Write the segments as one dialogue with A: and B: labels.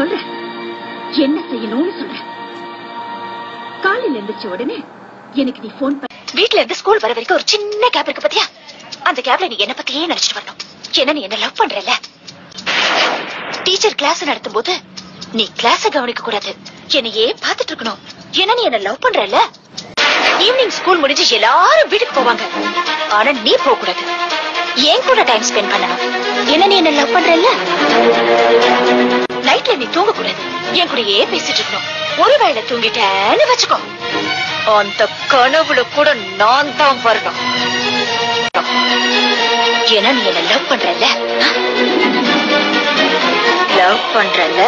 A: சொல்றேன், என்ன செய்யணும்னு சொல்றேன். காலையில இருந்துச்சு உடனே எனக்கு நீ போன் பண்ண. வீட்டுல இருந்து ஸ்கூல் வர வரைக்கும் ஒரு சின்ன கேப் இருக்கு பாத்தியா? அந்த கேப்ல நீ என்ன பத்தியே நினைச்சிட்டு வரணும். என்ன நீ என்ன லவ் பண்றல? டீச்சர் கிளாஸ் நடத்தும் போது நீ கிளாஸ கவனிக்க கூடாது, என்னையே பாத்துட்டு இருக்கணும். என்ன நீ என்ன லவ் பண்றல? ஈவினிங் ஸ்கூல் முடிஞ்சு எல்லாரும் வீட்டுக்கு போவாங்க, ஆனா நீ போக கூடாது, ஏன் கூட டைம் ஸ்பெண்ட் பண்ணணும். என்ன நீ என்ன லவ் பண்றல? நைட்ல நீ தூங்க கூடாது, என் கூடயே பேசிட்டு இருக்கணும். ஒருவேளை தூங்கிட்டேன்னு வச்சுக்கோ, அந்த கனவுல கூட நான் தான் வரணும். ஏன்னா நீ என்ன லவ் பண்றல? லவ் பண்றல?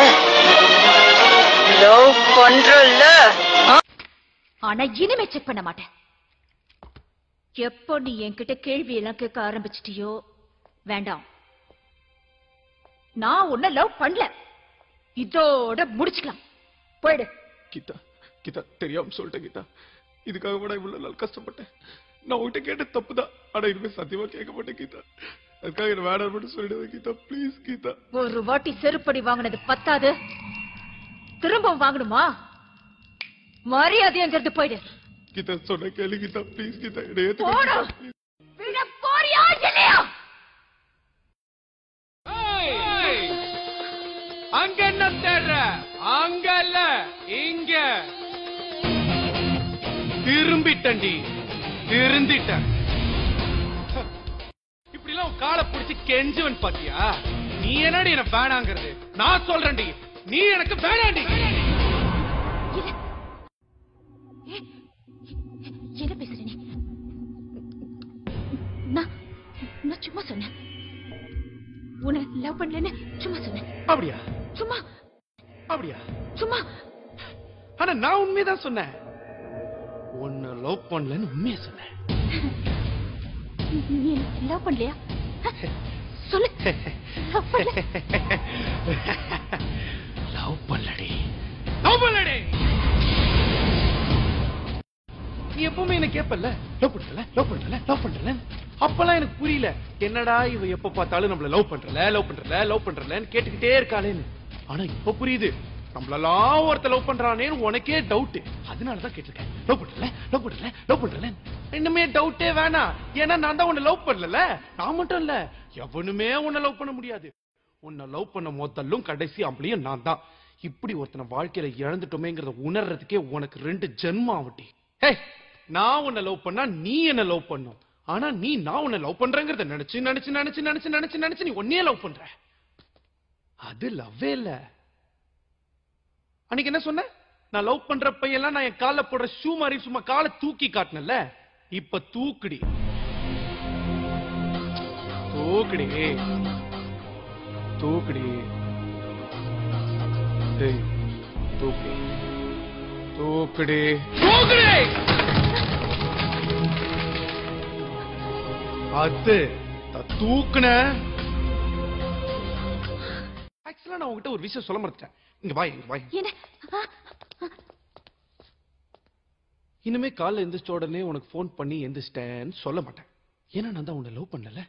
A: லவ் பண்றல? ஆனா இனிமே செக் பண்ண மாட்டேன். எப்போ நீ என்கிட்ட கேள்வி எல்லாம் கேட்க ஆரம்பிச்சிட்டியோ, வேண்டாம், நான் உன்னை லவ் பண்ணல, இதோட முடிச்சுக்கலாம், போயிடு.
B: கீதா, கீதா, தெரியாம சொல்லிட்டேன் கீதா. இதுக்காக கூட இவ்வளவு நாள் கஷ்டப்பட்டேன். நான் உங்ககிட்ட கேட்ட தப்புதான், ஆனா இனிமே சத்தியமா கேட்க மாட்டேன் கீதா. அதுக்காக என்ன வேணாம் மட்டும் சொல்லிடுவேன் கீதா, பிளீஸ் கீதா.
A: ஒரு வாட்டி செருப்படி வாங்கினது பத்தாது, திரும்ப வாங்கணுமா? மரியாதைங்கிறது போயிடு.
B: கீதா சொன்ன கேளு கீதா, பிளீஸ் கீதா, என்ன
A: போறியா இல்லையா?
C: அங்க என்ன தேடுற? அங்க இல்ல, இங்க. திரும்பிட்டண்டி, திருந்திட்ட. இப்படி எல்லாம் காலை பிடிச்சு கெஞ்சுவன் பாத்தியா? நீ என்னடி என்ன வேணாங்கிறது? நான் சொல்றேன்டி, நீ எனக்கு வேணாண்டி.
A: என்ன பேசுற நீ? நான் சும்மா சொன்னேன், உன்னை லவ் பண்ணலன்னு சும்மா சொன்னேன்.
C: அப்படியா?
A: சும்மா.
C: அப்படியா?
A: சும்மா.
C: ஆனா நான் உண்மைதான் சொன்னேன், உன்னை லவ் பண்ணலன்னு உண்மையா சொன்னேன்.
A: நீ லவ் பண்ணலையா? சொல்லு.
C: லவ் பண்ணலடி, லவ் பண்ணலடி. நீ எப்பவுமே என்ன கேப்பல்ல, லவ் பண்றல, லவ் பண்றல, லவ் பண்றல. அப்பெல்லாம் எனக்கு புரியல, என்னடா இவ எப்ப பார்த்தாலும் நம்மள லவ் பண்றல, லவ் பண்றல, லவ் பண்றலன்னு கேட்டுக்கிட்டே இருக்காளேன்னு. ஆனா இப்ப புரியுது, நம்மளெல்லாம் ஒருத்த லவ் பண்றானேன்னு உனக்கே டவுட். அதனாலதான் கேட்டிருக்கேன், லவ் பண்றல, லவ் பண்றல, லவ் பண்றல. இன்னுமே டவுட்டே வேணாம், ஏன்னா நான் தான் உன்னை லவ் பண்ணல. நான் மட்டும் இல்ல, எவனுமே உன்னை லவ் பண்ண முடியாது. உன்னை லவ் பண்ண முதல்லும் கடைசி ஆம்பளையும் நான் தான். இப்படி ஒருத்தனை வாழ்க்கையில இழந்துட்டோமேங்கிறத உணர்றதுக்கே உனக்கு 2 ஜென்மம் ஆவட்டி. நான் உன்னை லவ் பண்ணா நீ என்ன லவ் பண்ணும், ஆனா நீ நான் உன்னை லவ் பண்றேங்கிறத நினைச்சு நினைச்சு நினைச்சு நினைச்சு நினைச்சு நினைச்சு நீ உன்னையே லவ் பண்ற. அது லவ்வே இல்ல. அன்னைக்கு என்ன சொன்ன? நான் லவ் பண்ற பையெல்லாம் நான் என் கால போடுற ஷூ மாதிரி சும்மா காலை தூக்கி காட்டினல. இப்ப தூக்குடி, தூக்குடி, தூக்குடி, தூக்குடி, தூக்குடி, தூக்குடி. அது தூக்குன. ஆக்சுவலா நான் உங்ககிட்ட ஒரு விஷயம் சொல்ல மறந்துட்டேன். இங்க வா, இங்க வா. இனிமே காலைல எந்திரிச்ச உடனே உனக்கு போன் பண்ணி எந்திரிச்சிட்டேன்னு சொல்ல மாட்டேன். ஏன்னா நான் தான் உன்னை லவ் பண்ணல.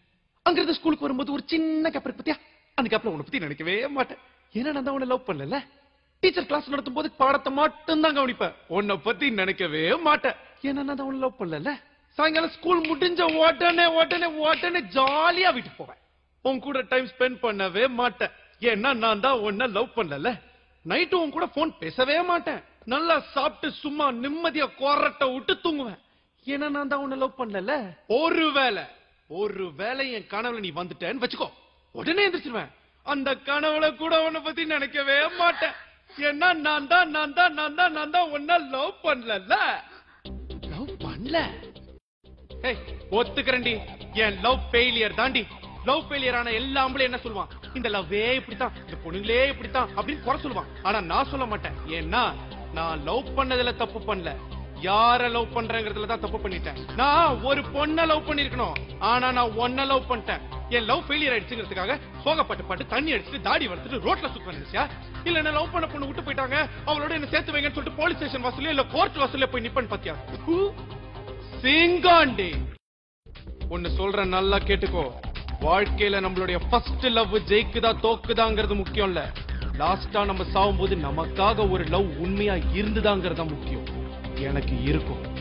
C: அங்கிருந்து ஸ்கூலுக்கு வரும்போது ஒரு சின்ன கேப் இருக்கு பத்தியா, அந்த கேப்ல உன்னை பத்தி நினைக்கவே மாட்டேன். ஏன்னா நான் தான் உன்னை லவ் பண்ணல. டீச்சர் கிளாஸ் நடத்தும் போது பாடத்தை மட்டும் தான் கவனிப்பேன், உன்னை பத்தி நினைக்கவே மாட்டேன். ஏன்னா நான் தான் உன்னை லவ் பண்ணல. சாயங்காலம் ஸ்கூல் முடிஞ்ச உடனே உடனே உடனே ஜாலியா வீட்டுக்கு போவேன். உன் கூட டைம் ஸ்பெண்ட் பண்ணவே மாட்டேன். ஏன்னா நான் தான் உன்னை லவ் பண்ணல. நைட்டு உன் கூட போன் பேசவே மாட்டேன். நல்லா சாப்பிட்டு சும்மா நிம்மதியா கொரட்டை விட்டு தூங்குவேன். ஏன்னா நான் தான் உன்னை லவ் பண்ணல. ஒருவேளை என் கனவுல நீ வந்துட்டேன்னு வச்சுக்கோ, உடனே எந்திரிச்சிருவேன். அந்த கனவுல கூட உன்னை பத்தி நினைக்கவே மாட்டேன். ஏன்னா நான் தான் உன்னை லவ் பண்ணல. லவ் பண்ணல. ஒத்துக்கிறேன்டி, என் லவ் ஃபெயிலியர் தாண்டி. லவ் ஃபெயிலியர் ஆன எல்லா ஆம்பளையும் என்ன சொல்லுவான்? இந்த லவ்வே இப்படித்தான், இந்த பொண்ணுங்களே இப்படித்தான் அப்படின்னு குறை சொல்லுவான். ஆனா நான் சொல்ல மாட்டேன். ஏன்னா நான் லவ் பண்ணதுல தப்பு பண்ணல, யார லவ் பண்றேங்கிறதுல தான் தப்பு பண்ணிட்டேன். நான் ஒரு பொண்ணை லவ் பண்ணிருக்கணும், ஆனா நான் ஒன்ன லவ் பண்ணிட்டேன். என் லவ் ஃபெயிலியர் ஆயிடுச்சுங்கிறதுக்காக சோகப்பட்டு பாட்டு தண்ணி அடிச்சுட்டு தாடி வளர்த்துட்டு ரோட்ல சுத்த நினைச்சா? இல்ல என்ன லவ் பண்ண பொண்ணு விட்டு போயிட்டாங்க, அவளோட என்ன சேர்த்து வைங்கன்னு சொல்லிட்டு போலீஸ் ஸ்டேஷன் வாசல்ல இல்ல கோர்ட் வாசல்ல போய் நிப்பன் பாத்தியா? சிங்காண்டி ஒன்னு சொல்ற, நல்லா கேட்டுக்கோ. வாழ்க்கையில நம்மளுடைய ஃபர்ஸ்ட் லவ் ஜெயிக்குதா தோக்குதாங்கிறது முக்கியம் இல்ல, லாஸ்டா நம்ம சாவும்போது நமக்காக ஒரு லவ் உண்மையா இருந்துதாங்கிறதா முக்கியம். எனக்கு இருக்கும்.